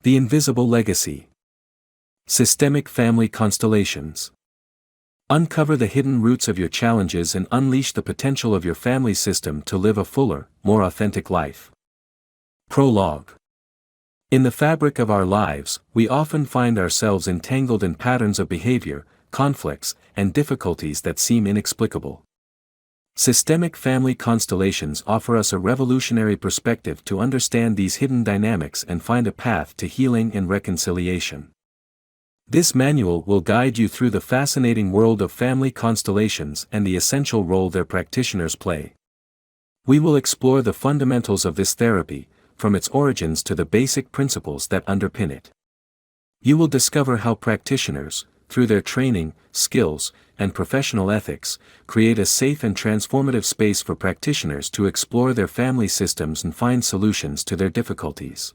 The Invisible Legacy. Systemic Family Constellations. Uncover the hidden roots of your challenges and unleash the potential of your family system to live a fuller, more authentic life. Prologue. In the fabric of our lives, we often find ourselves entangled in patterns of behavior, conflicts, and difficulties that seem inexplicable. Systemic family constellations offer us a revolutionary perspective to understand these hidden dynamics and find a path to healing and reconciliation. This manual will guide you through the fascinating world of family constellations and the essential role their practitioners play. We will explore the fundamentals of this therapy, from its origins to the basic principles that underpin it. You will discover how practitioners, through their training, skills, and professional ethics, create a safe and transformative space for practitioners to explore their family systems and find solutions to their difficulties.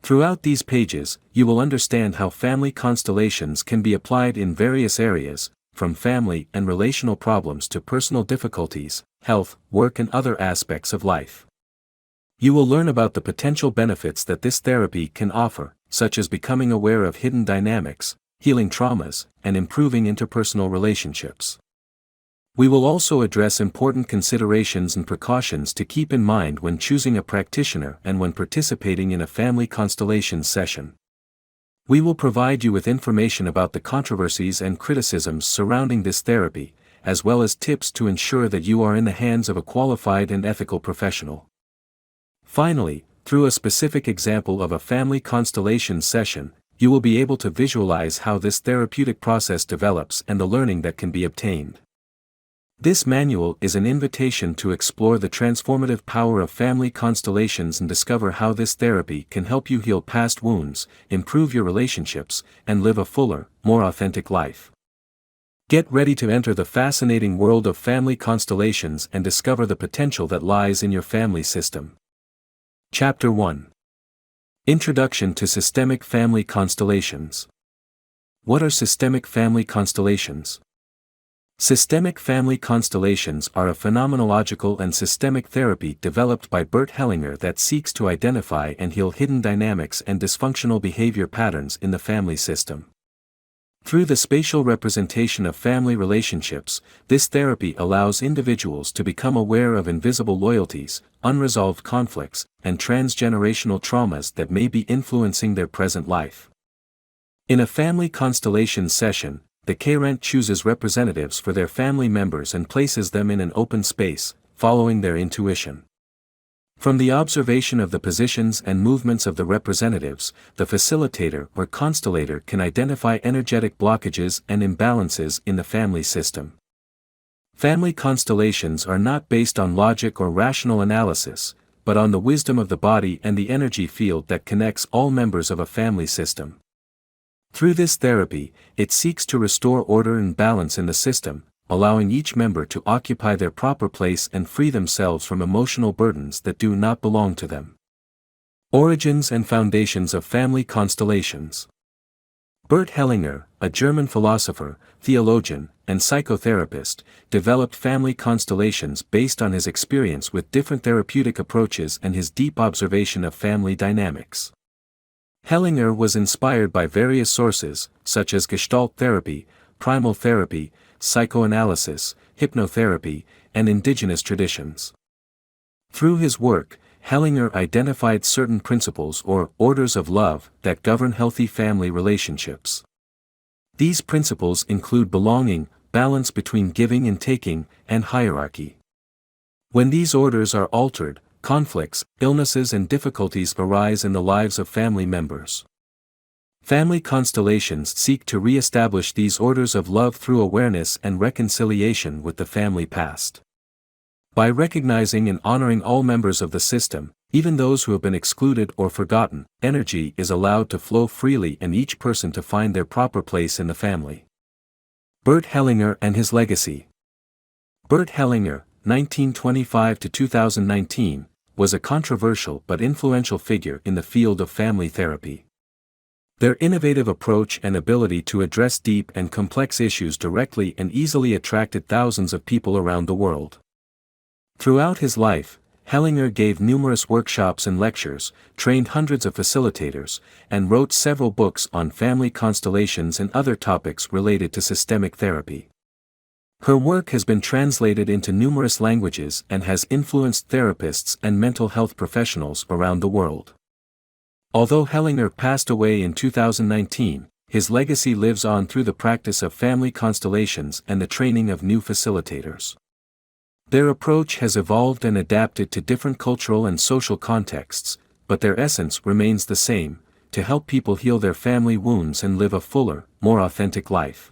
Throughout these pages, you will understand how family constellations can be applied in various areas, from family and relational problems to personal difficulties, health, work, and other aspects of life. You will learn about the potential benefits that this therapy can offer, such as becoming aware of hidden dynamics, healing traumas, and improving interpersonal relationships. We will also address important considerations and precautions to keep in mind when choosing a practitioner and when participating in a family constellation session. We will provide you with information about the controversies and criticisms surrounding this therapy, as well as tips to ensure that you are in the hands of a qualified and ethical professional. Finally, through a specific example of a family constellation session, you will be able to visualize how this therapeutic process develops and the learning that can be obtained. This manual is an invitation to explore the transformative power of family constellations and discover how this therapy can help you heal past wounds, improve your relationships, and live a fuller, more authentic life. Get ready to enter the fascinating world of family constellations and discover the potential that lies in your family system. Chapter 1. Introduction to Systemic Family Constellations. What are systemic family constellations? Systemic family constellations are a phenomenological and systemic therapy developed by Bert Hellinger that seeks to identify and heal hidden dynamics and dysfunctional behavior patterns in the family system. Through the spatial representation of family relationships, this therapy allows individuals to become aware of invisible loyalties, unresolved conflicts, and transgenerational traumas that may be influencing their present life. In a family constellation session, the parent chooses representatives for their family members and places them in an open space, following their intuition. From the observation of the positions and movements of the representatives, the facilitator or constellator can identify energetic blockages and imbalances in the family system. Family constellations are not based on logic or rational analysis, but on the wisdom of the body and the energy field that connects all members of a family system. Through this therapy, it seeks to restore order and balance in the system, allowing each member to occupy their proper place and free themselves from emotional burdens that do not belong to them. Origins and foundations of family constellations. Bert Hellinger, a German philosopher, theologian, and psychotherapist, developed family constellations based on his experience with different therapeutic approaches and his deep observation of family dynamics. Hellinger was inspired by various sources, such as Gestalt therapy, primal therapy, psychoanalysis, hypnotherapy, and indigenous traditions. Through his work, Hellinger identified certain principles or orders of love that govern healthy family relationships. These principles include belonging, balance between giving and taking, and hierarchy. When these orders are altered, conflicts, illnesses, and difficulties arise in the lives of family members. Family constellations seek to re-establish these orders of love through awareness and reconciliation with the family past. By recognizing and honoring all members of the system, even those who have been excluded or forgotten, energy is allowed to flow freely and each person to find their proper place in the family. Bert Hellinger and his legacy. Bert Hellinger, 1925 to 2019, was a controversial but influential figure in the field of family therapy. Their innovative approach and ability to address deep and complex issues directly and easily attracted thousands of people around the world. Throughout his life, Hellinger gave numerous workshops and lectures, trained hundreds of facilitators, and wrote several books on family constellations and other topics related to systemic therapy. Her work has been translated into numerous languages and has influenced therapists and mental health professionals around the world. Although Hellinger passed away in 2019, his legacy lives on through the practice of family constellations and the training of new facilitators. Their approach has evolved and adapted to different cultural and social contexts, but their essence remains the same: to help people heal their family wounds and live a fuller, more authentic life.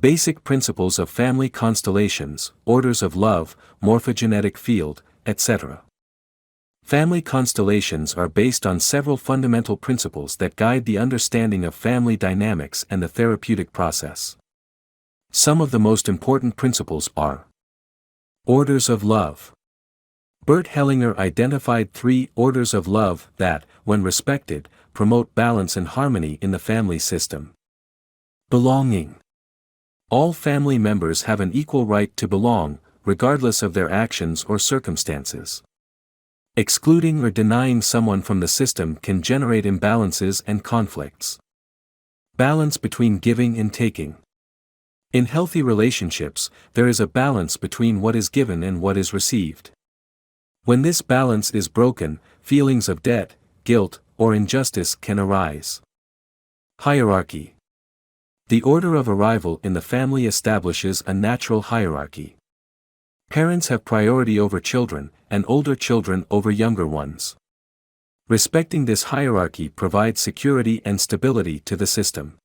Basic principles of family constellations, orders of love, morphogenetic field, etc. Family constellations are based on several fundamental principles that guide the understanding of family dynamics and the therapeutic process. Some of the most important principles are: orders of love. Bert Hellinger identified 3 orders of love that, when respected, promote balance and harmony in the family system. Belonging. All family members have an equal right to belong, regardless of their actions or circumstances. Excluding or denying someone from the system can generate imbalances and conflicts. Balance between giving and taking. In healthy relationships, there is a balance between what is given and what is received. When this balance is broken, feelings of debt, guilt, or injustice can arise. Hierarchy. The order of arrival in the family establishes a natural hierarchy. Parents have priority over children, and older children over younger ones. Respecting this hierarchy provides security and stability to the system.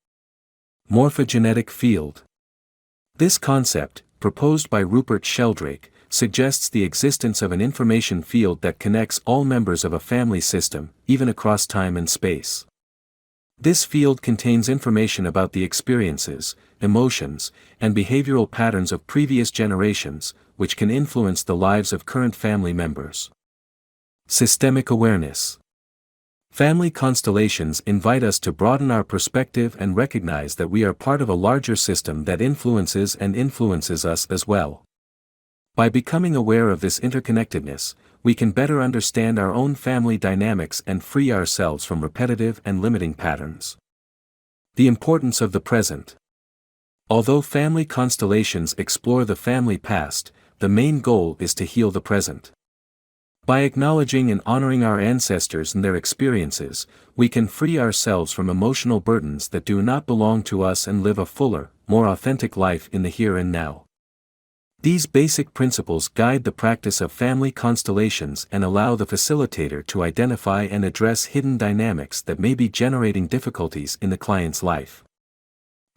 Morphogenetic field. This concept, proposed by Rupert Sheldrake, suggests the existence of an information field that connects all members of a family system, even across time and space. This field contains information about the experiences, emotions, and behavioral patterns of previous generations, which can influence the lives of current family members. Systemic awareness. Family constellations invite us to broaden our perspective and recognize that we are part of a larger system that influences us as well. By becoming aware of this interconnectedness, we can better understand our own family dynamics and free ourselves from repetitive and limiting patterns. The importance of the present. Although family constellations explore the family past, the main goal is to heal the present. By acknowledging and honoring our ancestors and their experiences, we can free ourselves from emotional burdens that do not belong to us and live a fuller, more authentic life in the here and now. These basic principles guide the practice of family constellations and allow the facilitator to identify and address hidden dynamics that may be generating difficulties in the client's life.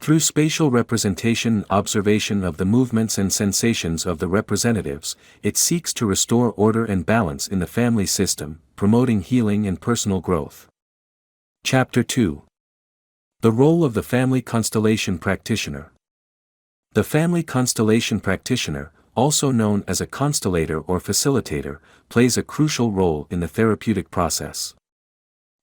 Through spatial representation and observation of the movements and sensations of the representatives, it seeks to restore order and balance in the family system, promoting healing and personal growth. Chapter 2. The role of the family constellation practitioner. The family constellation practitioner, also known as a constellator or facilitator, plays a crucial role in the therapeutic process.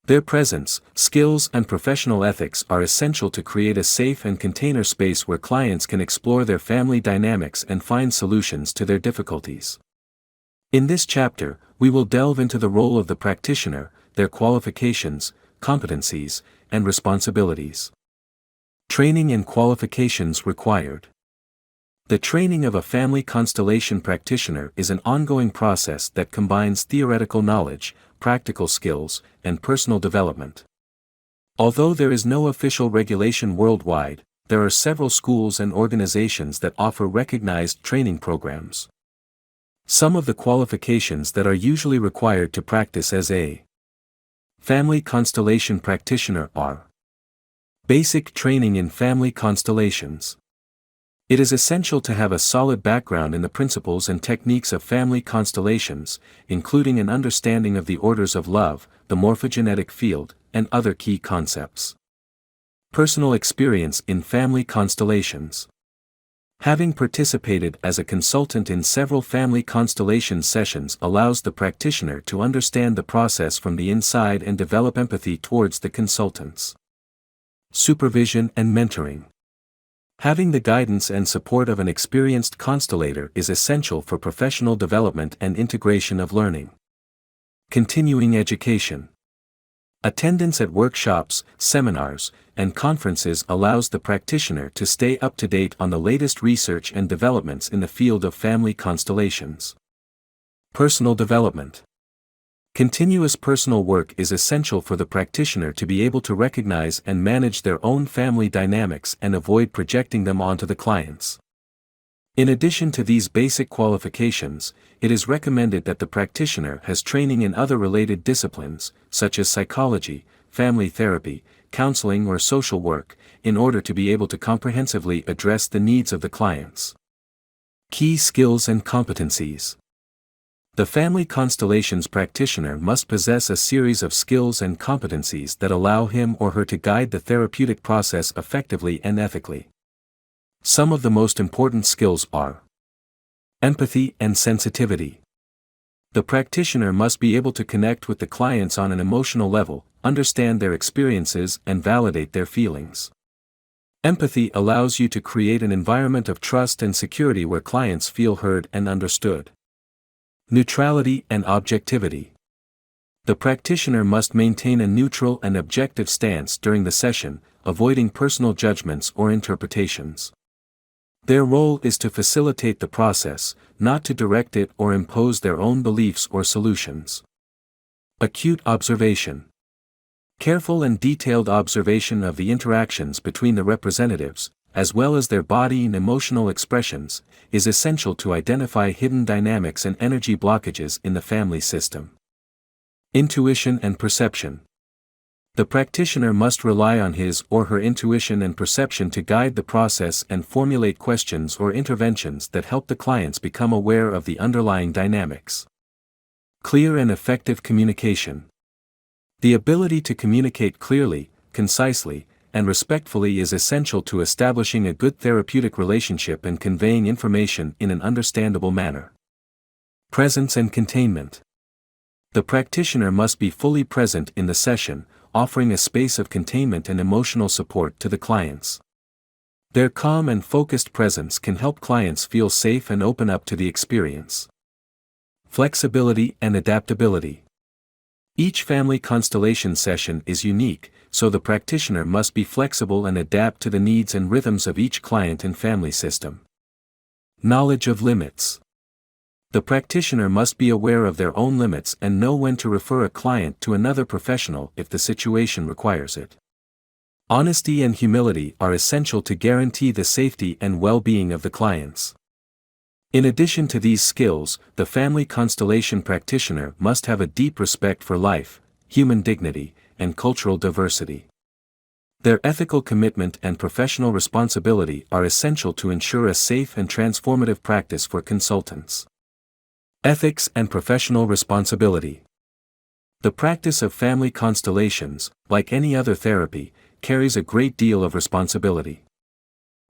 Their presence, skills, and professional ethics are essential to create a safe and container space where clients can explore their family dynamics and find solutions to their difficulties. In this chapter, we will delve into the role of the practitioner, their qualifications, competencies, and responsibilities. Training and qualifications required. The training of a family constellation practitioner is an ongoing process that combines theoretical knowledge, practical skills, and personal development. Although there is no official regulation worldwide, there are several schools and organizations that offer recognized training programs. Some of the qualifications that are usually required to practice as a family constellation practitioner are: basic training in family constellations. It is essential to have a solid background in the principles and techniques of family constellations, including an understanding of the orders of love, the morphogenetic field, and other key concepts. Personal experience in family constellations. Having participated as a consultant in several family constellation sessions allows the practitioner to understand the process from the inside and develop empathy towards the consultants. Supervision and mentoring. Having the guidance and support of an experienced constellator is essential for professional development and integration of learning. Continuing education. Attendance at workshops, seminars, and conferences allows the practitioner to stay up to date on the latest research and developments in the field of family constellations. Personal development. Continuous personal work is essential for the practitioner to be able to recognize and manage their own family dynamics and avoid projecting them onto the clients. In addition to these basic qualifications, it is recommended that the practitioner has training in other related disciplines, such as psychology, family therapy, counseling or social work, in order to be able to comprehensively address the needs of the clients. Key skills and competencies. The family constellations practitioner must possess a series of skills and competencies that allow him or her to guide the therapeutic process effectively and ethically. Some of the most important skills are empathy and sensitivity. The practitioner must be able to connect with the clients on an emotional level, understand their experiences and validate their feelings. Empathy allows you to create an environment of trust and security where clients feel heard and understood. Neutrality and objectivity. The practitioner must maintain a neutral and objective stance during the session, avoiding personal judgments or interpretations. Their role is to facilitate the process, not to direct it or impose their own beliefs or solutions. Acute observation. Careful and detailed observation of the interactions between the representatives, as well as their body and emotional expressions, is essential to identify hidden dynamics and energy blockages in the family system. Intuition and perception. The practitioner must rely on his or her intuition and perception to guide the process and formulate questions or interventions that help the clients become aware of the underlying dynamics. Clear and effective communication. The ability to communicate clearly, concisely, and respectfully is essential to establishing a good therapeutic relationship and conveying information in an understandable manner. Presence and containment. The practitioner must be fully present in the session, offering a space of containment and emotional support to the clients. Their calm and focused presence can help clients feel safe and open up to the experience. Flexibility and adaptability. Each family constellation session is unique, so the practitioner must be flexible and adapt to the needs and rhythms of each client and family system. Knowledge of limits. The practitioner must be aware of their own limits and know when to refer a client to another professional if the situation requires it. Honesty and humility are essential to guarantee the safety and well-being of the clients. In addition to these skills, the family constellation practitioner must have a deep respect for life, human dignity, and cultural diversity. Their ethical commitment and professional responsibility are essential to ensure a safe and transformative practice for consultants. Ethics and professional responsibility. The practice of family constellations, like any other therapy, carries a great deal of responsibility.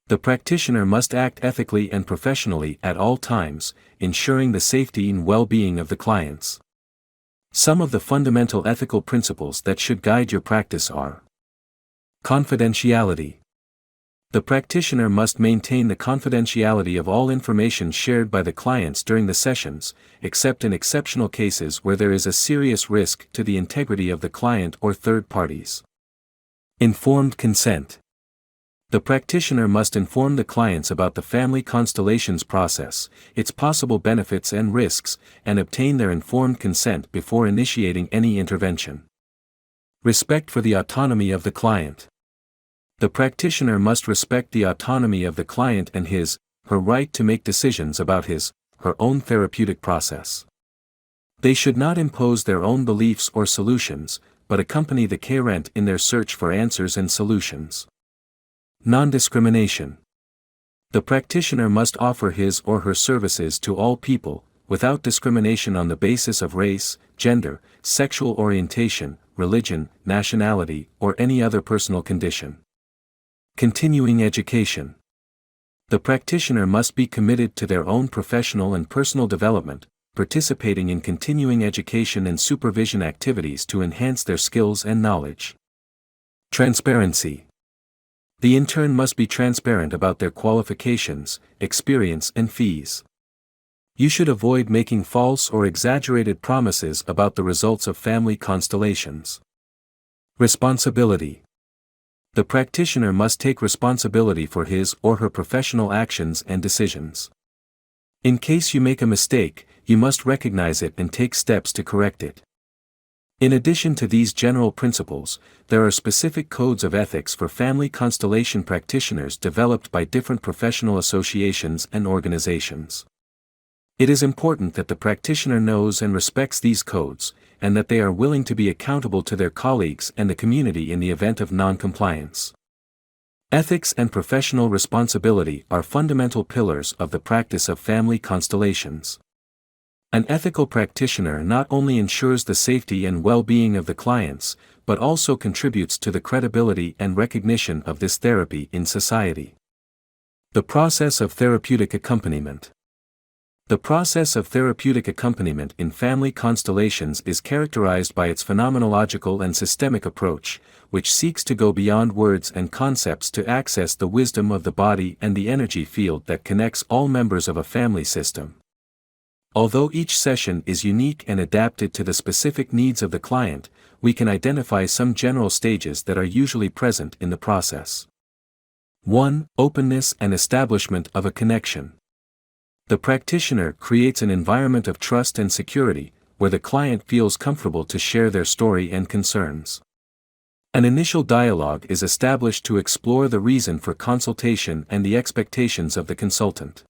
The practitioner must act ethically and professionally at all times, ensuring the safety and well-being of the clients. Some of the fundamental ethical principles that should guide your practice are: confidentiality. The practitioner must maintain the confidentiality of all information shared by the clients during the sessions, except in exceptional cases where there is a serious risk to the integrity of the client or third parties. Informed consent. The practitioner must inform the clients about the family constellations process, its possible benefits and risks, and obtain their informed consent before initiating any intervention. Respect for the autonomy of the client. The practitioner must respect the autonomy of the client and her right to make decisions about her own therapeutic process. They should not impose their own beliefs or solutions, but accompany the client in their search for answers and solutions. Non-discrimination. The practitioner must offer his or her services to all people, without discrimination on the basis of race, gender, sexual orientation, religion, nationality, or any other personal condition. Continuing education. The practitioner must be committed to their own professional and personal development, participating in continuing education and supervision activities to enhance their skills and knowledge. Transparency. The intern must be transparent about their qualifications, experience, and fees. You should avoid making false or exaggerated promises about the results of family constellations. Responsibility. The practitioner must take responsibility for his or her professional actions and decisions. In case you make a mistake, you must recognize it and take steps to correct it. In addition to these general principles, there are specific codes of ethics for family constellation practitioners developed by different professional associations and organizations. It is important that the practitioner knows and respects these codes, and that they are willing to be accountable to their colleagues and the community in the event of non-compliance. Ethics and professional responsibility are fundamental pillars of the practice of family constellations. An ethical practitioner not only ensures the safety and well-being of the clients, but also contributes to the credibility and recognition of this therapy in society. The process of therapeutic accompaniment. The process of therapeutic accompaniment in family constellations is characterized by its phenomenological and systemic approach, which seeks to go beyond words and concepts to access the wisdom of the body and the energy field that connects all members of a family system. Although each session is unique and adapted to the specific needs of the client, we can identify some general stages that are usually present in the process. 1. Openness and establishment of a connection. The practitioner creates an environment of trust and security, where the client feels comfortable to share their story and concerns. An initial dialogue is established to explore the reason for consultation and the expectations of the consultant.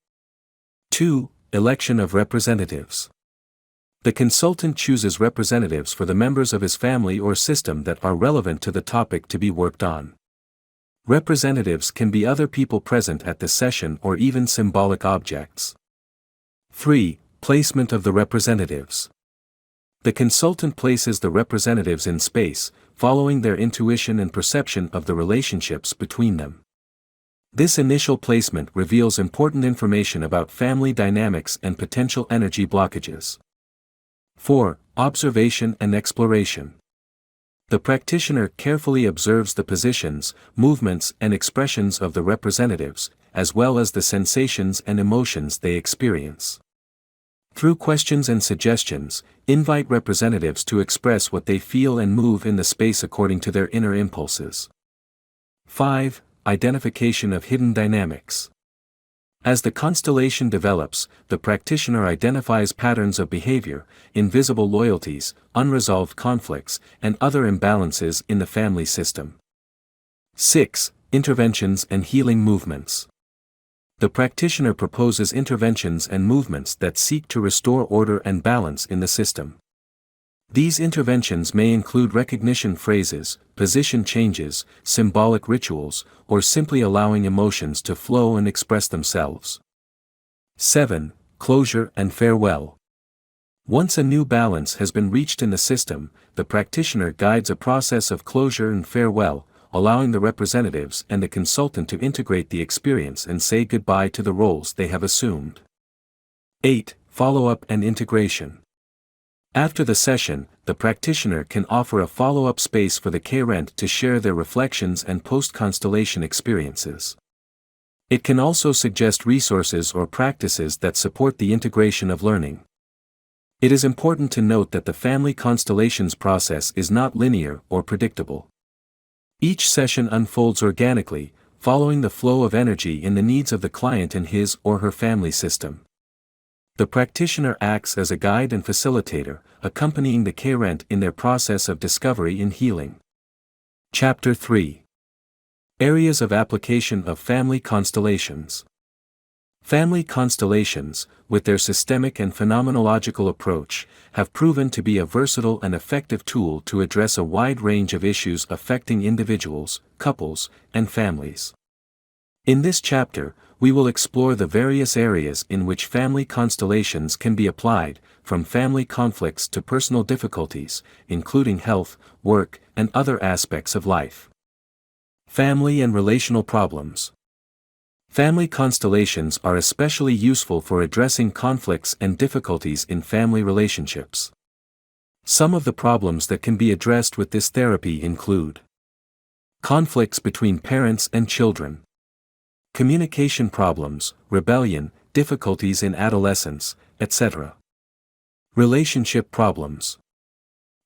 2. Election of representatives. The consultant chooses representatives for the members of his family or system that are relevant to the topic to be worked on. Representatives can be other people present at the session or even symbolic objects. 3. Placement of the representatives. The consultant places the representatives in space, following their intuition and perception of the relationships between them. This initial placement reveals important information about family dynamics and potential energy blockages. 4. Observation and exploration. The practitioner carefully observes the positions, movements, and expressions of the representatives, as well as the sensations and emotions they experience. Through questions and suggestions, invite representatives to express what they feel and move in the space according to their inner impulses. 5. Identification of hidden dynamics. As the constellation develops, the practitioner identifies patterns of behavior, invisible loyalties, unresolved conflicts, and other imbalances in the family system. 6. Interventions and healing movements. The practitioner proposes interventions and movements that seek to restore order and balance in the system. These interventions may include recognition phrases, position changes, symbolic rituals, or simply allowing emotions to flow and express themselves. 7. Closure and farewell. Once a new balance has been reached in the system, the practitioner guides a process of closure and farewell, allowing the representatives and the consultant to integrate the experience and say goodbye to the roles they have assumed. 8. Follow-up and integration. After the session, the practitioner can offer a follow-up space for the carer to share their reflections and post-constellation experiences. It can also suggest resources or practices that support the integration of learning. It is important to note that the family constellations process is not linear or predictable. Each session unfolds organically, following the flow of energy in the needs of the client and his or her family system. The practitioner acts as a guide and facilitator, accompanying the carer in their process of discovery and healing. Chapter 3. Areas of application of family constellations. Family constellations, with their systemic and phenomenological approach, have proven to be a versatile and effective tool to address a wide range of issues affecting individuals, couples, and families. In this chapter, we will explore the various areas in which family constellations can be applied, from family conflicts to personal difficulties, including health, work, and other aspects of life. Family and relational problems. Family constellations are especially useful for addressing conflicts and difficulties in family relationships. Some of the problems that can be addressed with this therapy include Conflicts between parents and children. Communication problems, rebellion, difficulties in adolescence, etc. Relationship problems.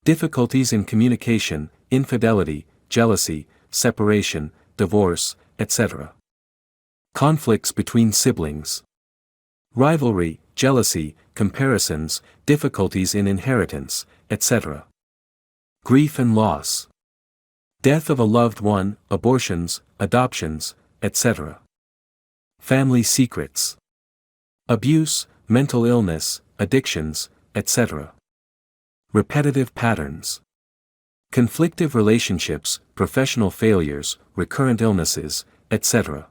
Difficulties in communication, infidelity, jealousy, separation, divorce, etc. Conflicts between siblings. Rivalry, jealousy, comparisons, difficulties in inheritance, etc. Grief and loss. Death of a loved one, abortions, adoptions, etc. Family secrets. Abuse, mental illness, addictions, etc. Repetitive patterns. Conflictive relationships, professional failures, recurrent illnesses, etc.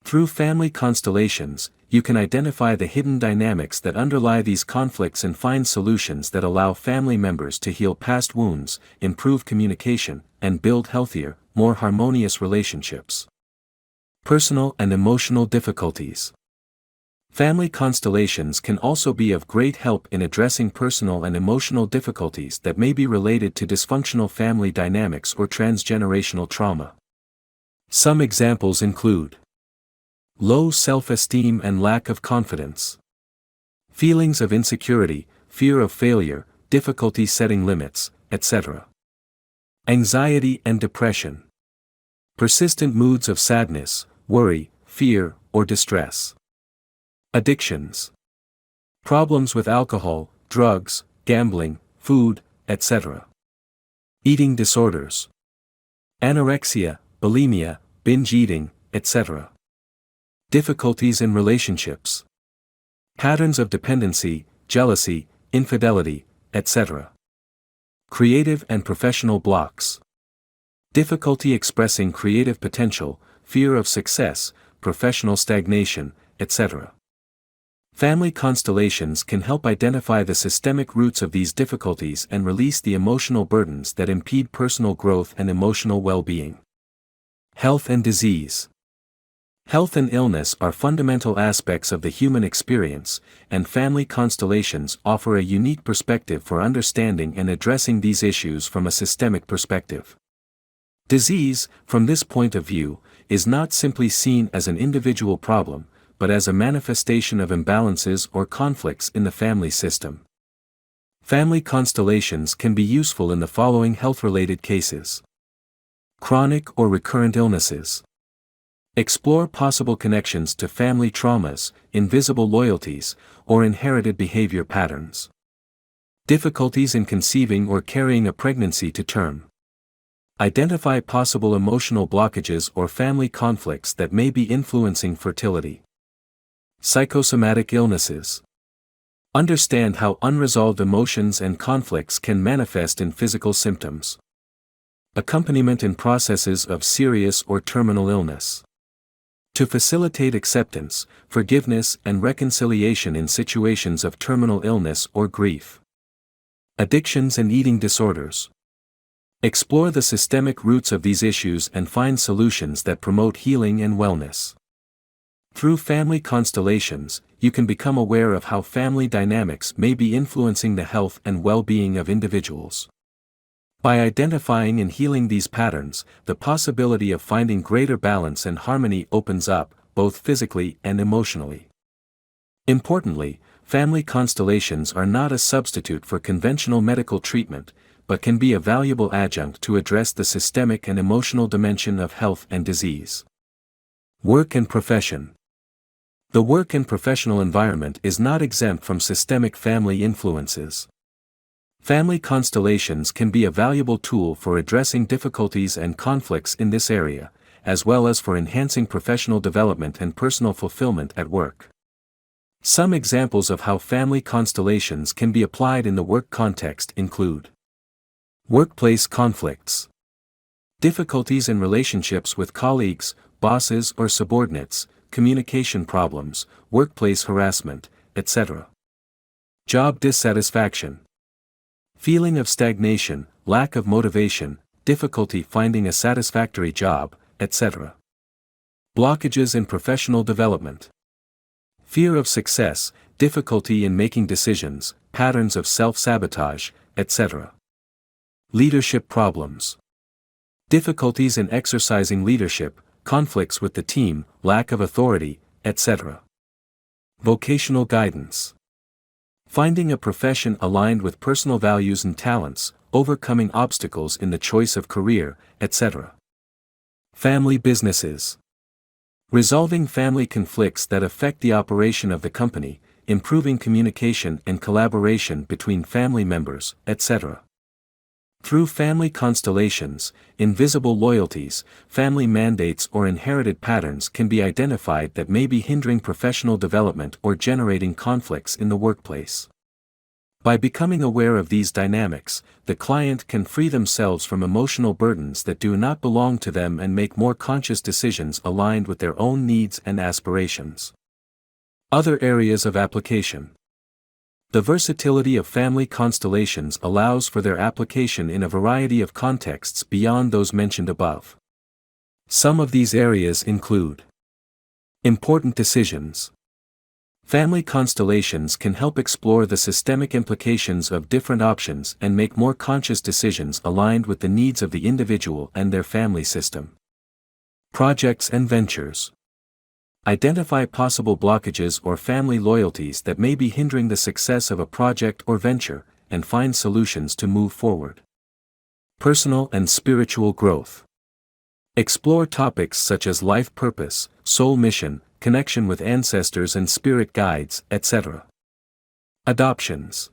Through family constellations, you can identify the hidden dynamics that underlie these conflicts and find solutions that allow family members to heal past wounds, improve communication, and build healthier, more harmonious relationships. Personal and emotional difficulties. Family constellations can also be of great help in addressing personal and emotional difficulties that may be related to dysfunctional family dynamics or transgenerational trauma. Some examples include low self-esteem and lack of confidence, feelings of insecurity, fear of failure, difficulty setting limits, etc. Anxiety and depression, persistent moods of sadness, worry, fear, or distress. Addictions, problems with alcohol, drugs, gambling, food, etc. Eating disorders, anorexia, bulimia, binge eating, etc. Difficulties in relationships, patterns of dependency, jealousy, infidelity, etc. Creative and professional blocks, difficulty expressing creative potential, fear of success, professional stagnation, etc. Family constellations can help identify the systemic roots of these difficulties and release the emotional burdens that impede personal growth and emotional well-being. Health and disease. Health and illness are fundamental aspects of the human experience, and family constellations offer a unique perspective for understanding and addressing these issues from a systemic perspective. Disease, from this point of view, is not simply seen as an individual problem, but as a manifestation of imbalances or conflicts in the family system. Family constellations can be useful in the following health-related cases. Chronic or recurrent illnesses. Explore possible connections to family traumas, invisible loyalties, or inherited behavior patterns. Difficulties in conceiving or carrying a pregnancy to term. Identify possible emotional blockages or family conflicts that may be influencing fertility. Psychosomatic illnesses. Understand how unresolved emotions and conflicts can manifest in physical symptoms. Accompaniment in processes of serious or terminal illness. To facilitate acceptance, forgiveness, and reconciliation in situations of terminal illness or grief. Addictions and eating disorders. Explore the systemic roots of these issues and find solutions that promote healing and wellness. Through family constellations, you can become aware of how family dynamics may be influencing the health and well-being of individuals. By identifying and healing these patterns, the possibility of finding greater balance and harmony opens up, both physically and emotionally. Importantly, family constellations are not a substitute for conventional medical treatment, but can be a valuable adjunct to address the systemic and emotional dimension of health and disease. Work and profession. The work and professional environment is not exempt from systemic family influences. Family constellations can be a valuable tool for addressing difficulties and conflicts in this area, as well as for enhancing professional development and personal fulfillment at work. Some examples of how family constellations can be applied in the work context include workplace conflicts, difficulties in relationships with colleagues, bosses or subordinates, communication problems, workplace harassment, etc. Job dissatisfaction, feeling of stagnation, lack of motivation, difficulty finding a satisfactory job, etc. Blockages in professional development, fear of success, difficulty in making decisions, patterns of self-sabotage, etc. Leadership problems, difficulties in exercising leadership, conflicts with the team, lack of authority, etc. Vocational guidance. Finding a profession aligned with personal values and talents, overcoming obstacles in the choice of career, etc. Family businesses. Resolving family conflicts that affect the operation of the company, improving communication and collaboration between family members, etc. Through family constellations, invisible loyalties, family mandates or inherited patterns can be identified that may be hindering professional development or generating conflicts in the workplace. By becoming aware of these dynamics, the client can free themselves from emotional burdens that do not belong to them and make more conscious decisions aligned with their own needs and aspirations. Other areas of application. The versatility of family constellations allows for their application in a variety of contexts beyond those mentioned above. Some of these areas include important decisions. Family constellations can help explore the systemic implications of different options and make more conscious decisions aligned with the needs of the individual and their family system. Projects and ventures. Identify possible blockages or family loyalties that may be hindering the success of a project or venture, and find solutions to move forward. Personal and spiritual growth. Explore topics such as life purpose, soul mission, connection with ancestors and spirit guides, etc. Adoptions.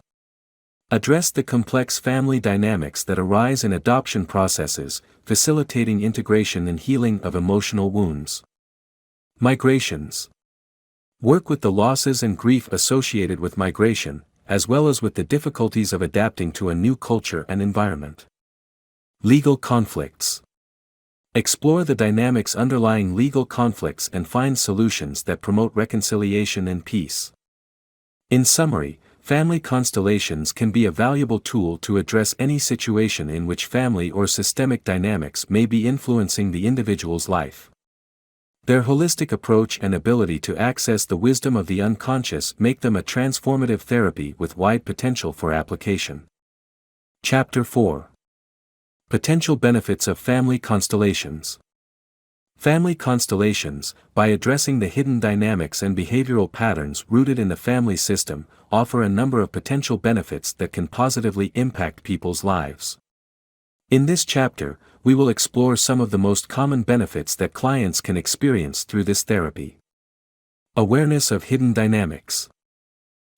Address the complex family dynamics that arise in adoption processes, facilitating integration and healing of emotional wounds. Migrations. Work with the losses and grief associated with migration, as well as with the difficulties of adapting to a new culture and environment. Legal conflicts. Explore the dynamics underlying legal conflicts and find solutions that promote reconciliation and peace. In summary, family constellations can be a valuable tool to address any situation in which family or systemic dynamics may be influencing the individual's life. Their holistic approach and ability to access the wisdom of the unconscious make them a transformative therapy with wide potential for application. Chapter 4. Potential benefits of family constellations. Family constellations, by addressing the hidden dynamics and behavioral patterns rooted in the family system, offer a number of potential benefits that can positively impact people's lives. In this chapter, we will explore some of the most common benefits that clients can experience through this therapy. Awareness of hidden dynamics.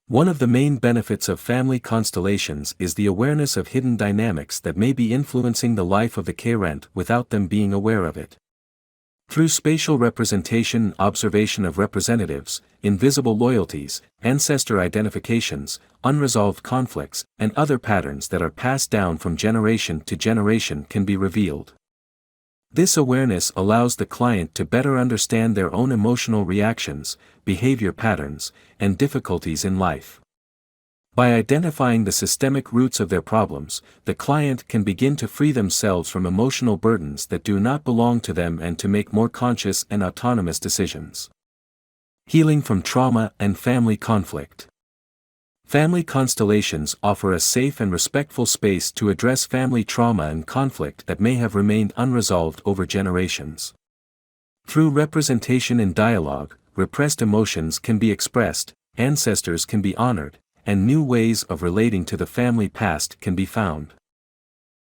One of the main benefits of family constellations is the awareness of hidden dynamics that may be influencing the life of the client without them being aware of it. Through spatial representation and observation of representatives, invisible loyalties, ancestor identifications, unresolved conflicts, and other patterns that are passed down from generation to generation can be revealed. This awareness allows the client to better understand their own emotional reactions, behavior patterns, and difficulties in life. By identifying the systemic roots of their problems, the client can begin to free themselves from emotional burdens that do not belong to them and to make more conscious and autonomous decisions. Healing from trauma and family conflict. Family constellations offer a safe and respectful space to address family trauma and conflict that may have remained unresolved over generations. Through representation and dialogue, repressed emotions can be expressed, ancestors can be honored, and new ways of relating to the family past can be found.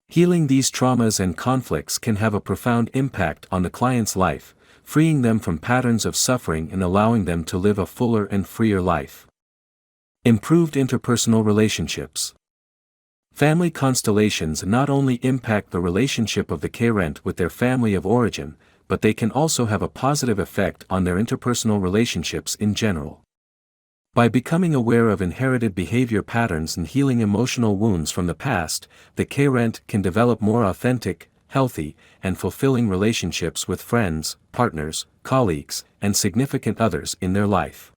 Healing these traumas and conflicts can have a profound impact on the client's life, freeing them from patterns of suffering and allowing them to live a fuller and freer life. Improved interpersonal relationships. Family constellations not only impact the relationship of the client with their family of origin, but they can also have a positive effect on their interpersonal relationships in general. By becoming aware of inherited behavior patterns and healing emotional wounds from the past, the client can develop more authentic, healthy, and fulfilling relationships with friends, partners, colleagues, and significant others in their life.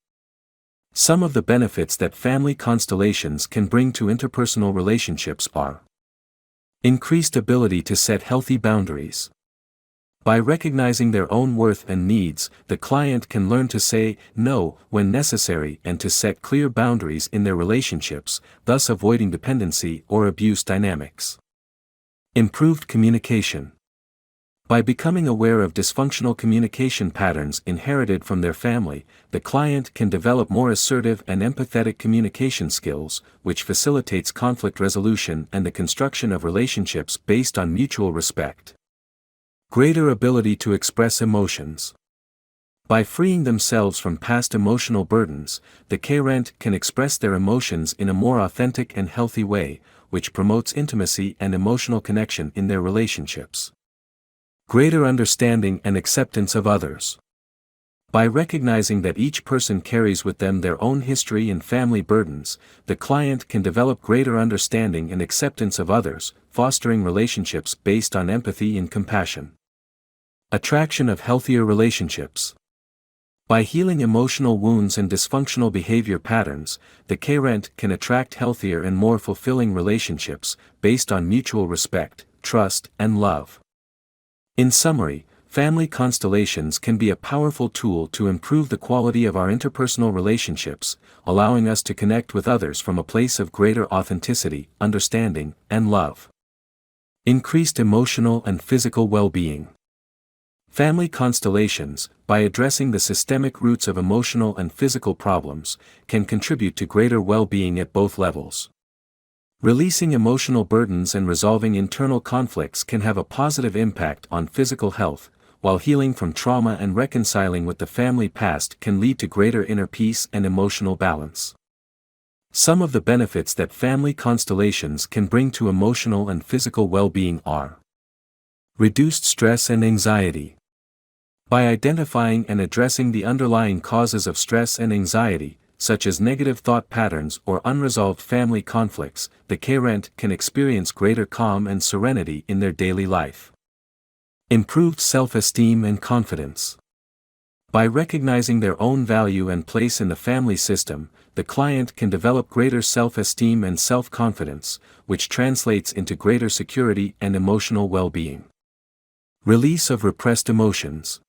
Some of the benefits that family constellations can bring to interpersonal relationships are: increased ability to set healthy boundaries. By recognizing their own worth and needs, the client can learn to say no when necessary and to set clear boundaries in their relationships, thus avoiding dependency or abuse dynamics. Improved communication. By becoming aware of dysfunctional communication patterns inherited from their family, the client can develop more assertive and empathetic communication skills, which facilitates conflict resolution and the construction of relationships based on mutual respect. Greater ability to express emotions. By freeing themselves from past emotional burdens, the client can express their emotions in a more authentic and healthy way, which promotes intimacy and emotional connection in their relationships. Greater understanding and acceptance of others. By recognizing that each person carries with them their own history and family burdens, the client can develop greater understanding and acceptance of others, fostering relationships based on empathy and compassion. Attraction of healthier relationships. By healing emotional wounds and dysfunctional behavior patterns, the client can attract healthier and more fulfilling relationships based on mutual respect, trust, and love. In summary, family constellations can be a powerful tool to improve the quality of our interpersonal relationships, allowing us to connect with others from a place of greater authenticity, understanding, and love. Increased emotional and physical well-being. Family constellations, by addressing the systemic roots of emotional and physical problems, can contribute to greater well-being at both levels. Releasing emotional burdens and resolving internal conflicts can have a positive impact on physical health, while healing from trauma and reconciling with the family past can lead to greater inner peace and emotional balance. Some of the benefits that family constellations can bring to emotional and physical well-being are: reduced stress and anxiety. By identifying and addressing the underlying causes of stress and anxiety, such as negative thought patterns or unresolved family conflicts, the client can experience greater calm and serenity in their daily life. Improved self-esteem and confidence. By recognizing their own value and place in the family system, the client can develop greater self-esteem and self-confidence, which translates into greater security and emotional well-being. Release of repressed emotions.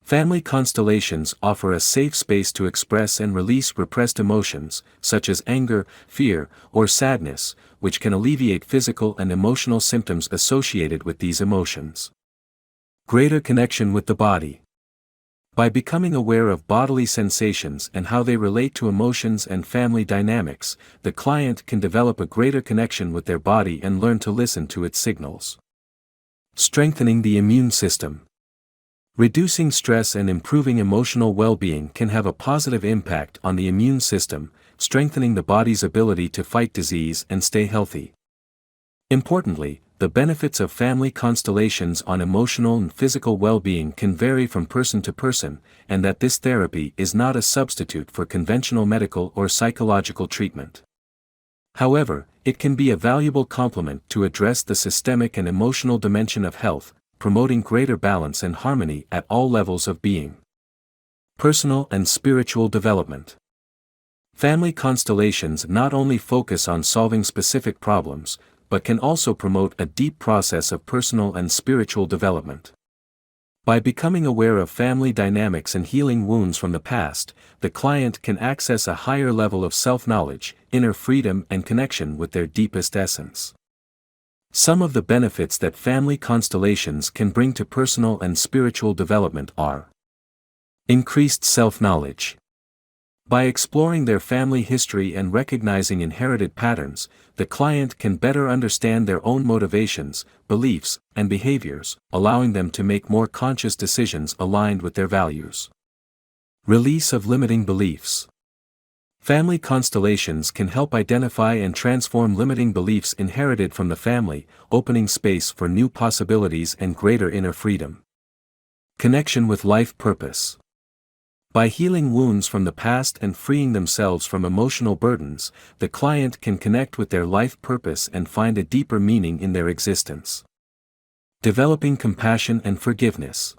Family constellations offer a safe space to express and release repressed emotions, such as anger, fear, or sadness, which can alleviate physical and emotional symptoms associated with these emotions. Greater connection with the body. By becoming aware of bodily sensations and how they relate to emotions and family dynamics, the client can develop a greater connection with their body and learn to listen to its signals. Strengthening the immune system. Reducing stress and improving emotional well-being can have a positive impact on the immune system, strengthening the body's ability to fight disease and stay healthy. Importantly, the benefits of family constellations on emotional and physical well-being can vary from person to person, and that this therapy is not a substitute for conventional medical or psychological treatment. However, it can be a valuable complement to address the systemic and emotional dimension of health, promoting greater balance and harmony at all levels of being. Personal and spiritual development. Family constellations not only focus on solving specific problems, but can also promote a deep process of personal and spiritual development. By becoming aware of family dynamics and healing wounds from the past, the client can access a higher level of self-knowledge, inner freedom, and connection with their deepest essence. Some of the benefits that family constellations can bring to personal and spiritual development are: increased self-knowledge. By exploring their family history and recognizing inherited patterns, the client can better understand their own motivations, beliefs, and behaviors, allowing them to make more conscious decisions aligned with their values. Release of limiting beliefs. Family constellations can help identify and transform limiting beliefs inherited from the family, opening space for new possibilities and greater inner freedom. Connection with life purpose. By healing wounds from the past and freeing themselves from emotional burdens, the client can connect with their life purpose and find a deeper meaning in their existence. Developing compassion and forgiveness.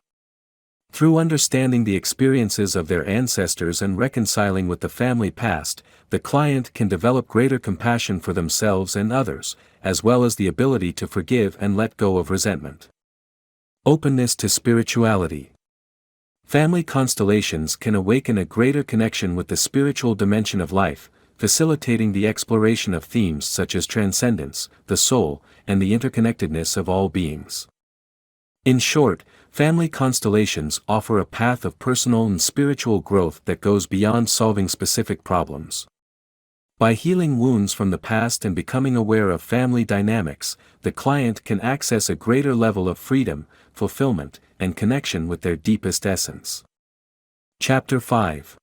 Through understanding the experiences of their ancestors and reconciling with the family past, the client can develop greater compassion for themselves and others, as well as the ability to forgive and let go of resentment. Openness to spirituality. Family constellations can awaken a greater connection with the spiritual dimension of life, facilitating the exploration of themes such as transcendence, the soul, and the interconnectedness of all beings. In short, family constellations offer a path of personal and spiritual growth that goes beyond solving specific problems. By healing wounds from the past and becoming aware of family dynamics, the client can access a greater level of freedom, fulfillment, and connection with their deepest essence. Chapter 5.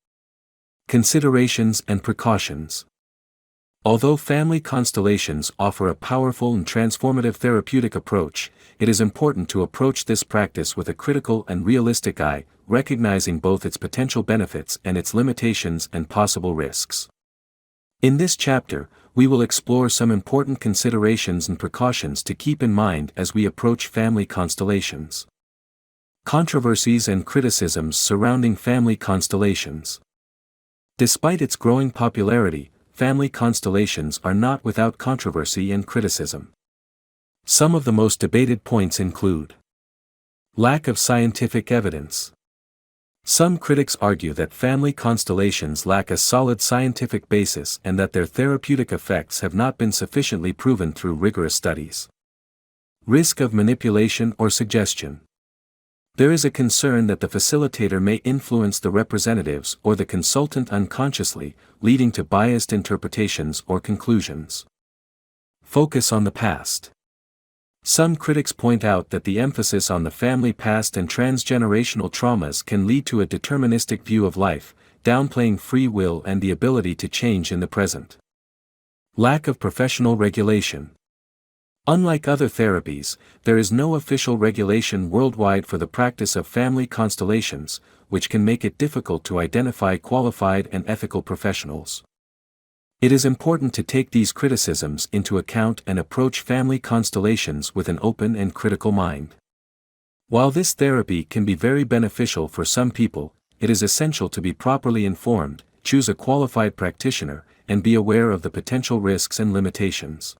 Considerations and Precautions. Although family constellations offer a powerful and transformative therapeutic approach, it is important to approach this practice with a critical and realistic eye, recognizing both its potential benefits and its limitations and possible risks. In this chapter, we will explore some important considerations and precautions to keep in mind as we approach family constellations. Controversies and criticisms surrounding family constellations. Despite its growing popularity, family constellations are not without controversy and criticism. Some of the most debated points include: lack of scientific evidence. Some critics argue that family constellations lack a solid scientific basis and that their therapeutic effects have not been sufficiently proven through rigorous studies. Risk of manipulation or suggestion. There is a concern that the facilitator may influence the representatives or the consultant unconsciously, leading to biased interpretations or conclusions. Focus on the past. Some critics point out that the emphasis on the family past and transgenerational traumas can lead to a deterministic view of life, downplaying free will and the ability to change in the present. Lack of professional regulation. Unlike other therapies, there is no official regulation worldwide for the practice of family constellations, which can make it difficult to identify qualified and ethical professionals. It is important to take these criticisms into account and approach family constellations with an open and critical mind. While this therapy can be very beneficial for some people, it is essential to be properly informed, choose a qualified practitioner, and be aware of the potential risks and limitations.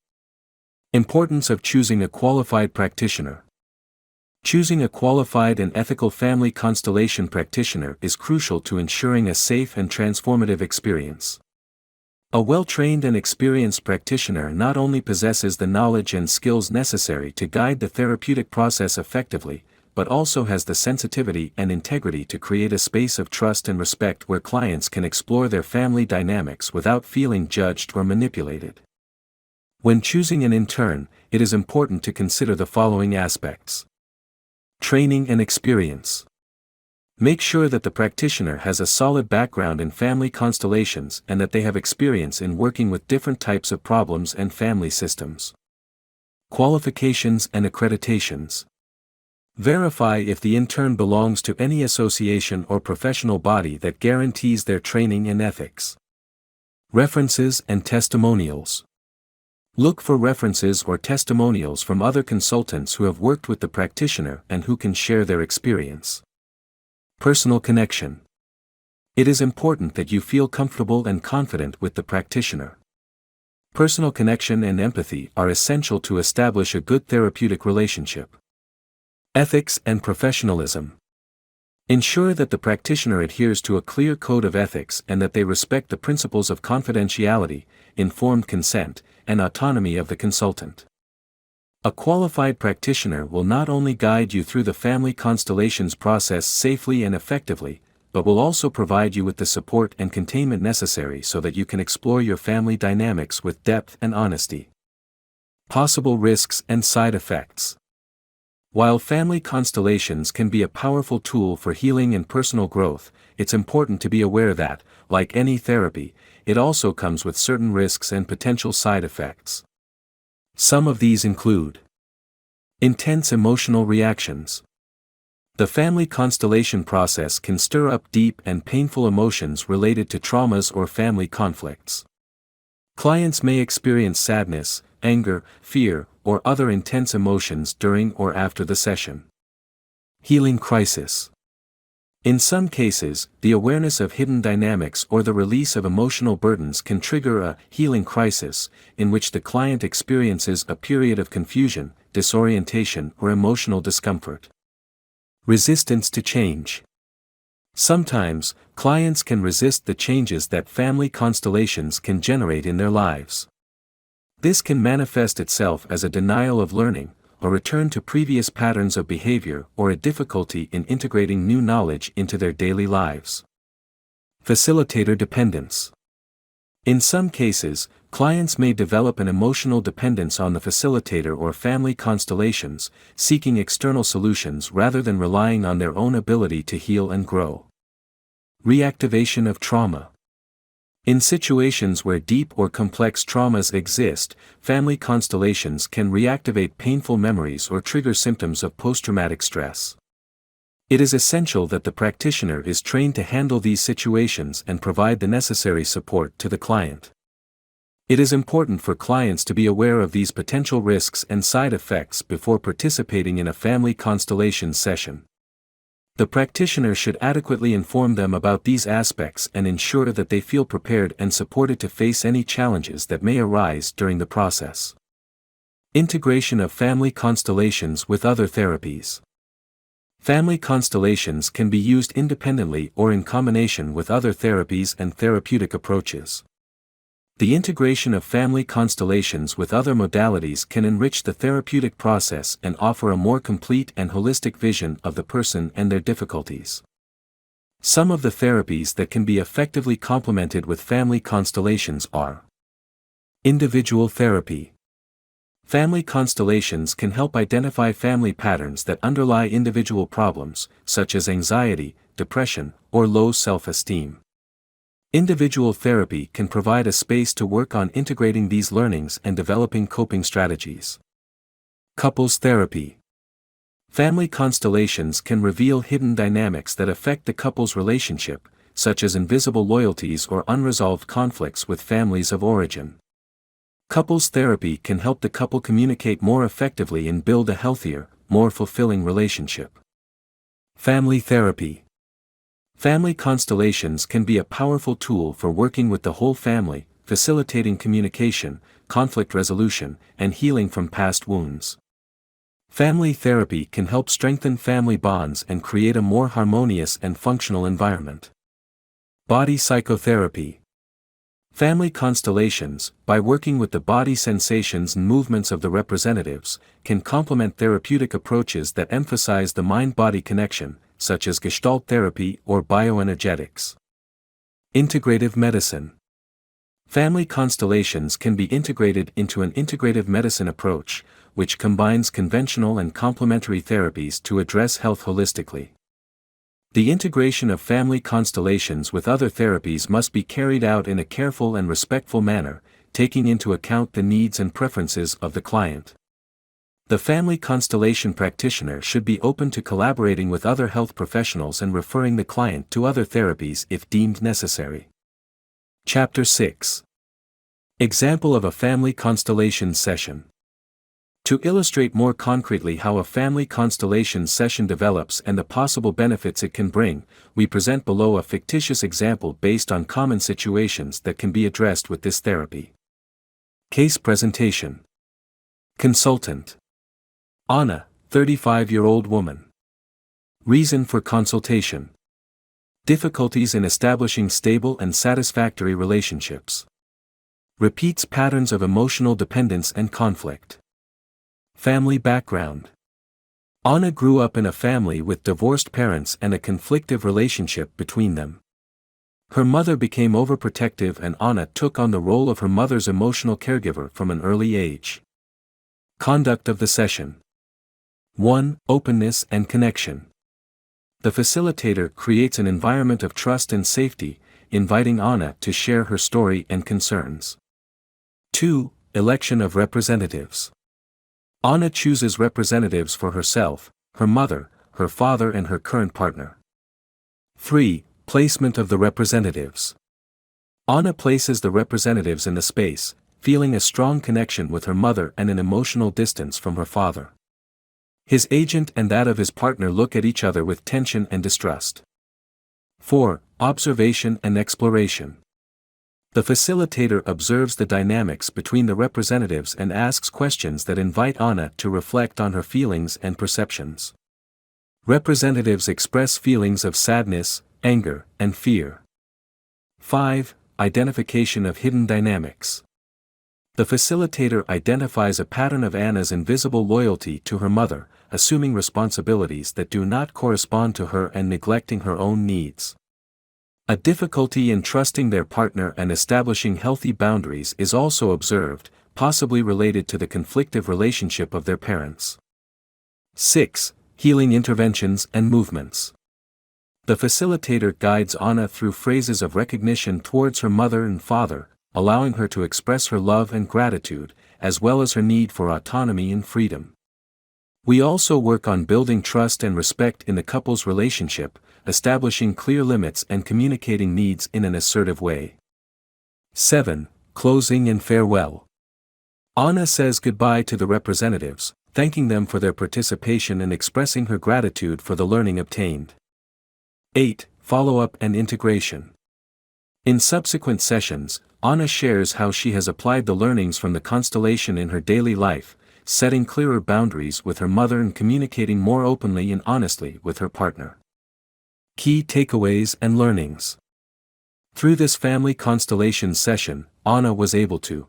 Importance of choosing a qualified practitioner. Choosing a qualified and ethical family constellation practitioner is crucial to ensuring a safe and transformative experience. A well-trained and experienced practitioner not only possesses the knowledge and skills necessary to guide the therapeutic process effectively, but also has the sensitivity and integrity to create a space of trust and respect where clients can explore their family dynamics without feeling judged or manipulated. When choosing an intern, it is important to consider the following aspects. Training and experience. Make sure that the practitioner has a solid background in family constellations and that they have experience in working with different types of problems and family systems. Qualifications and accreditations. Verify if the intern belongs to any association or professional body that guarantees their training and ethics. References and testimonials. Look for references or testimonials from other consultants who have worked with the practitioner and who can share their experience. Personal connection. It is important that you feel comfortable and confident with the practitioner. Personal connection and empathy are essential to establish a good therapeutic relationship. Ethics and professionalism. Ensure that the practitioner adheres to a clear code of ethics and that they respect the principles of confidentiality, informed consent, and autonomy of the consultant. A qualified practitioner will not only guide you through the family constellations process safely and effectively, but will also provide you with the support and containment necessary so that you can explore your family dynamics with depth and honesty. Possible risks and side effects. While family constellations can be a powerful tool for healing and personal growth, it's important to be aware that, like any therapy, it also comes with certain risks and potential side effects. Some of these include intense emotional reactions. The family constellation process can stir up deep and painful emotions related to traumas or family conflicts. Clients may experience sadness, anger, fear, or other intense emotions during or after the session. Healing crisis. In some cases, the awareness of hidden dynamics or the release of emotional burdens can trigger a healing crisis, in which the client experiences a period of confusion, disorientation, or emotional discomfort. Resistance to change. Sometimes, clients can resist the changes that family constellations can generate in their lives. This can manifest itself as a denial of learning, a return to previous patterns of behavior, or a difficulty in integrating new knowledge into their daily lives. Facilitator dependence. In some cases, clients may develop an emotional dependence on the facilitator or family constellations, seeking external solutions rather than relying on their own ability to heal and grow. Reactivation of trauma. In situations where deep or complex traumas exist, family constellations can reactivate painful memories or trigger symptoms of post-traumatic stress. It is essential that the practitioner is trained to handle these situations and provide the necessary support to the client. It is important for clients to be aware of these potential risks and side effects before participating in a family constellation session. The practitioner should adequately inform them about these aspects and ensure that they feel prepared and supported to face any challenges that may arise during the process. Integration of family constellations with other therapies. Family constellations can be used independently or in combination with other therapies and therapeutic approaches. The integration of family constellations with other modalities can enrich the therapeutic process and offer a more complete and holistic vision of the person and their difficulties. Some of the therapies that can be effectively complemented with family constellations are: individual therapy. Family constellations can help identify family patterns that underlie individual problems, such as anxiety, depression, or low self-esteem. Individual therapy can provide a space to work on integrating these learnings and developing coping strategies. Couples therapy. Family constellations can reveal hidden dynamics that affect the couple's relationship, such as invisible loyalties or unresolved conflicts with families of origin. Couples therapy can help the couple communicate more effectively and build a healthier, more fulfilling relationship. Family therapy. Family constellations can be a powerful tool for working with the whole family, facilitating communication, conflict resolution, and healing from past wounds. Family therapy can help strengthen family bonds and create a more harmonious and functional environment. Body psychotherapy. Family constellations, by working with the body sensations and movements of the representatives, can complement therapeutic approaches that emphasize the mind-body connection, such as Gestalt therapy or bioenergetics. Integrative medicine. Family constellations can be integrated into an integrative medicine approach, which combines conventional and complementary therapies to address health holistically. The integration of family constellations with other therapies must be carried out in a careful and respectful manner, taking into account the needs and preferences of the client. The family constellation practitioner should be open to collaborating with other health professionals and referring the client to other therapies if deemed necessary. Chapter 6. Example of a family constellation session. To illustrate more concretely how a family constellation session develops and the possible benefits it can bring, we present below a fictitious example based on common situations that can be addressed with this therapy. Case presentation. Consultant: Anna, 35-year-old woman. Reason for consultation: difficulties in establishing stable and satisfactory relationships. Repeats patterns of emotional dependence and conflict. Family background: Anna grew up in a family with divorced parents and a conflictive relationship between them. Her mother became overprotective and Anna took on the role of her mother's emotional caregiver from an early age. Conduct of the session. 1. Openness and connection. The facilitator creates an environment of trust and safety, inviting Anna to share her story and concerns. 2. Election of representatives. Anna chooses representatives for herself, her mother, her father and her current partner. 3. Placement of the representatives. Anna places the representatives in the space, feeling a strong connection with her mother and an emotional distance from her father. His agent and that of his partner look at each other with tension and distrust. 4. Observation and exploration. The facilitator observes the dynamics between the representatives and asks questions that invite Anna to reflect on her feelings and perceptions. Representatives express feelings of sadness, anger, and fear. 5. Identification of hidden dynamics. The facilitator identifies a pattern of Anna's invisible loyalty to her mother, assuming responsibilities that do not correspond to her and neglecting her own needs. A difficulty in trusting their partner and establishing healthy boundaries is also observed, possibly related to the conflictive relationship of their parents. 6. Healing interventions and movements. The facilitator guides Anna through phrases of recognition towards her mother and father, allowing her to express her love and gratitude, as well as her need for autonomy and freedom. We also work on building trust and respect in the couple's relationship, establishing clear limits and communicating needs in an assertive way. 7. Closing and farewell. Anna says goodbye to the representatives, thanking them for their participation and expressing her gratitude for the learning obtained. 8. Follow-up and integration. In subsequent sessions, Anna shares how she has applied the learnings from the constellation in her daily life, setting clearer boundaries with her mother and communicating more openly and honestly with her partner. Key takeaways and learnings. Through this family constellation session, Anna was able to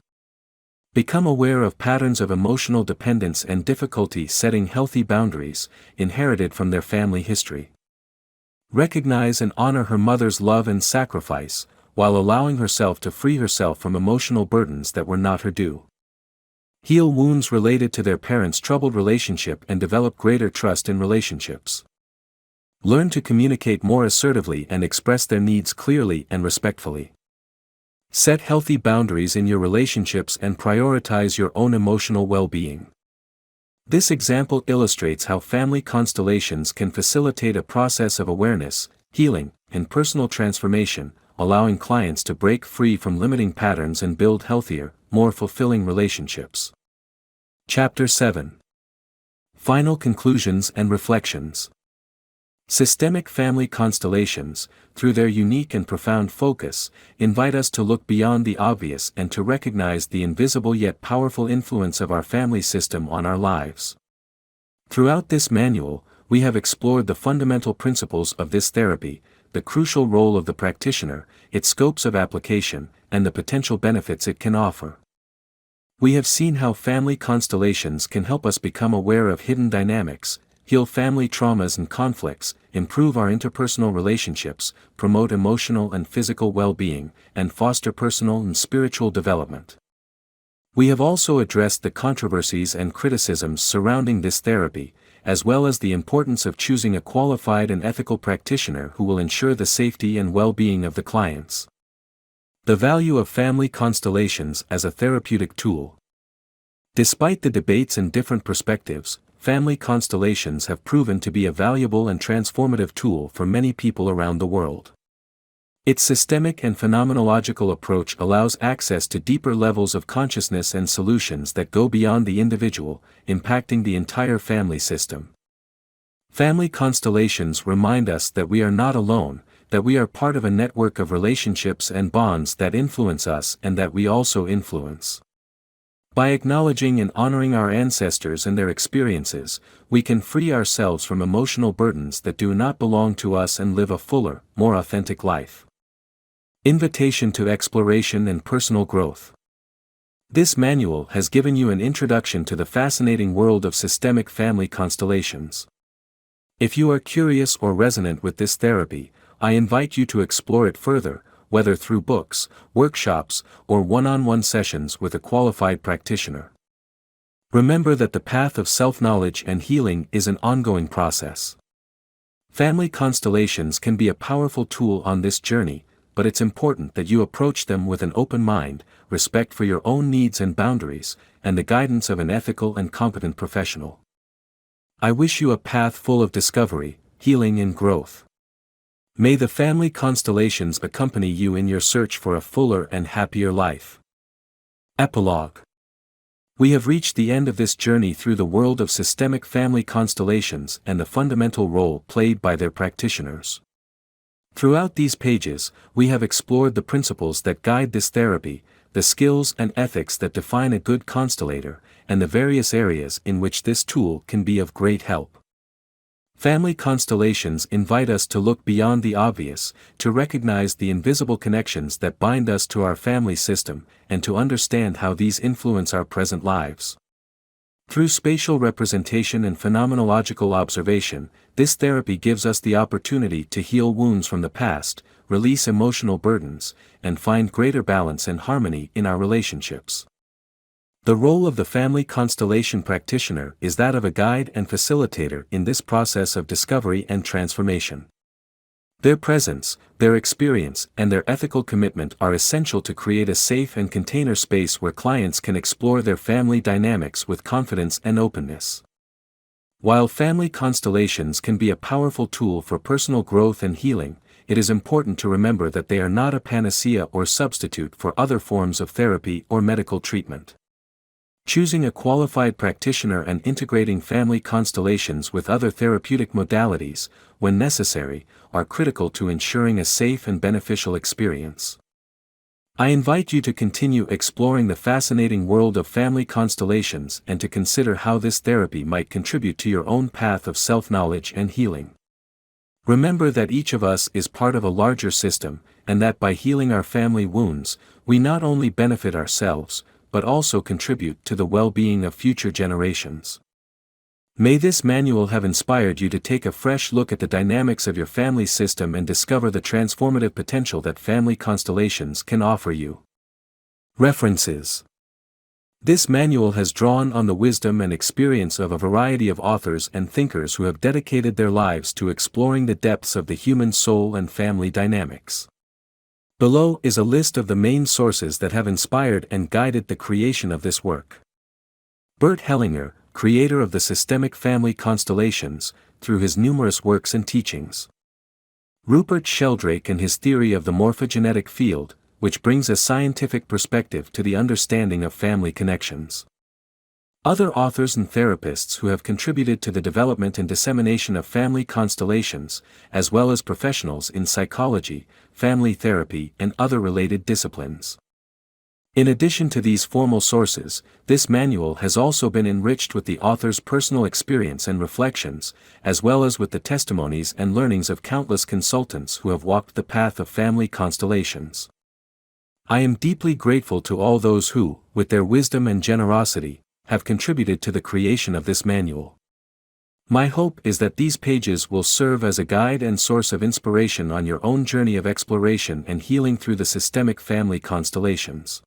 become aware of patterns of emotional dependence and difficulty setting healthy boundaries, inherited from their family history. Recognize and honor her mother's love and sacrifice, while allowing herself to free herself from emotional burdens that were not her due. Heal wounds related to their parents' troubled relationship and develop greater trust in relationships. Learn to communicate more assertively and express their needs clearly and respectfully. Set healthy boundaries in your relationships and prioritize your own emotional well-being. This example illustrates how family constellations can facilitate a process of awareness, healing, and personal transformation, allowing clients to break free from limiting patterns and build healthier, more fulfilling relationships. Chapter 7. Final conclusions and reflections. Systemic family constellations, through their unique and profound focus, invite us to look beyond the obvious and to recognize the invisible yet powerful influence of our family system on our lives. Throughout this manual, we have explored the fundamental principles of this therapy, the crucial role of the practitioner, its scopes of application, and the potential benefits it can offer. We have seen how family constellations can help us become aware of hidden dynamics, heal family traumas and conflicts, improve our interpersonal relationships, promote emotional and physical well-being, and foster personal and spiritual development. We have also addressed the controversies and criticisms surrounding this therapy, as well as the importance of choosing a qualified and ethical practitioner who will ensure the safety and well-being of the clients. The value of family constellations as a therapeutic tool. Despite the debates and different perspectives, family constellations have proven to be a valuable and transformative tool for many people around the world. Its systemic and phenomenological approach allows access to deeper levels of consciousness and solutions that go beyond the individual, impacting the entire family system. Family constellations remind us that we are not alone, that we are part of a network of relationships and bonds that influence us and that we also influence. By acknowledging and honoring our ancestors and their experiences, we can free ourselves from emotional burdens that do not belong to us and live a fuller, more authentic life. Invitation to exploration and personal growth. This manual has given you an introduction to the fascinating world of systemic family constellations. If you are curious or resonant with this therapy, I invite you to explore it further, whether through books, workshops, or one-on-one sessions with a qualified practitioner. Remember that the path of self-knowledge and healing is an ongoing process. Family constellations can be a powerful tool on this journey, but it's important that you approach them with an open mind, respect for your own needs and boundaries, and the guidance of an ethical and competent professional. I wish you a path full of discovery, healing and growth. May the family constellations accompany you in your search for a fuller and happier life. Epilogue. We have reached the end of this journey through the world of systemic family constellations and the fundamental role played by their practitioners. Throughout these pages, we have explored the principles that guide this therapy, the skills and ethics that define a good constellator, and the various areas in which this tool can be of great help. Family constellations invite us to look beyond the obvious, to recognize the invisible connections that bind us to our family system, and to understand how these influence our present lives. Through spatial representation and phenomenological observation, this therapy gives us the opportunity to heal wounds from the past, release emotional burdens, and find greater balance and harmony in our relationships. The role of the family constellation practitioner is that of a guide and facilitator in this process of discovery and transformation. Their presence, their experience, and their ethical commitment are essential to create a safe and container space where clients can explore their family dynamics with confidence and openness. While family constellations can be a powerful tool for personal growth and healing, it is important to remember that they are not a panacea or substitute for other forms of therapy or medical treatment. Choosing a qualified practitioner and integrating family constellations with other therapeutic modalities, when necessary, are critical to ensuring a safe and beneficial experience. I invite you to continue exploring the fascinating world of family constellations and to consider how this therapy might contribute to your own path of self-knowledge and healing. Remember that each of us is part of a larger system, and that by healing our family wounds, we not only benefit ourselves, but also contribute to the well-being of future generations. May this manual have inspired you to take a fresh look at the dynamics of your family system and discover the transformative potential that family constellations can offer you. References. This manual has drawn on the wisdom and experience of a variety of authors and thinkers who have dedicated their lives to exploring the depths of the human soul and family dynamics. Below is a list of the main sources that have inspired and guided the creation of this work. Bert Hellinger, creator of the Systemic Family Constellations, through his numerous works and teachings. Rupert Sheldrake and his theory of the morphogenetic field, which brings a scientific perspective to the understanding of family connections. Other authors and therapists who have contributed to the development and dissemination of family constellations, as well as professionals in psychology, family therapy, and other related disciplines. In addition to these formal sources, this manual has also been enriched with the author's personal experience and reflections, as well as with the testimonies and learnings of countless consultants who have walked the path of family constellations. I am deeply grateful to all those who, with their wisdom and generosity, have contributed to the creation of this manual. My hope is that these pages will serve as a guide and source of inspiration on your own journey of exploration and healing through the systemic family constellations.